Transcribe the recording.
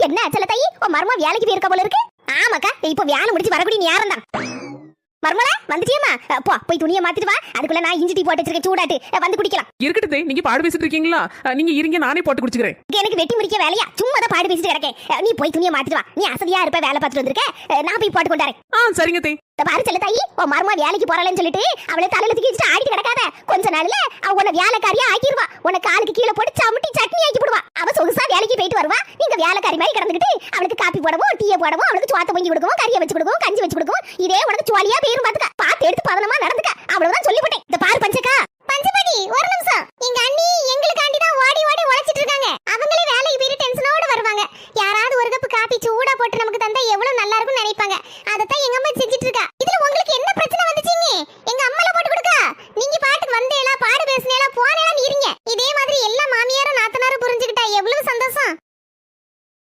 என்ன செல்ல தாயி உன் மர்மா வேலைக்கு போயிருக்க போல இருக்கு. ஆமாக்கா இப்ப வேலை முடிச்சு வரக்கூடிய நேரம் தான். மர்மலா வந்துட்டியம்மா, போ போய் துணியை மாத்திட்டு வா. அதுக்குள்ள நான் இஞ்சி டீ போட்டு வச்சிருக்கேன், சூடாட்டு வந்து குடிக்கலாம். இருக்கட்டே, நீங்க பாடு பேசிட்டு இருக்கீங்களா? நீங்க இருங்க, நானே போட்டு குடிச்சுக்கிறேன். எனக்கு வெட்டி முடிக்க வேலையா? சும்மா தான் பாடு பேசிட்டு கிடக்கேன். நீ போய் துணியை மாத்திட்டு வா. நீ அசதியா இருப்ப, வேலை பார்த்துட்டு வந்திருக்க. நான் போய் போட்டு கொண்டாரேன். சரிங்க தே. பாரு செல்ல தாயி, உன் மர்மா வேலைக்கு போறாளேன்னு சொல்லிட்டு அவளை தலையில தூக்கி வச்சுட்டு ஆடிட்டு கிடக்காத. கொஞ்ச நாள்ல அவ உன்னை வேலைக்காரியா ஆக்கிடுவா. உன்னை காலுக்கு கீழே போட்டு சமுட்டி சட்னி ஆக்கி போடுவா. அவ சொகுசா வேலைக்கு போயிட்டு வருவா. நீங்க வேலைக்காரி மாதிரி கிடந்துக்கிட்டு அவளுக்கு காப்பி போடவும், டீயை போடவும், அவளுக்கு சோத்த பொங்கி கொடுக்கவும், கறியை வச்சு கொடுக்கவும், கஞ்சி வச்சு கொடுக்கவும், இதே உனக்கு சுவாலியா பேரும் பாத்துக்க. பார்த்து எடுத்து பதனமா நடந்துக்க. அவ்வளவுதான் சொல்லிவிட்டேன். இந்த பாரு பஞ்சக்கா, பஞ்சபதி ஒரு நிமிஷம். எங்க அண்ணி எங்களுக்காண்டி தான் ஓடி ஓடி உழைச்சிட்டு இருக்காங்க. அவங்களே வேலைக்கு போயிட்டு டென்ஷனோட வருவாங்க. யாராவது ஒரு கப் காபி சூடா போட்டு நமக்கு தந்தா எவ்வளவு நல்லா இருக்கும்னு நினைப்பாங்க.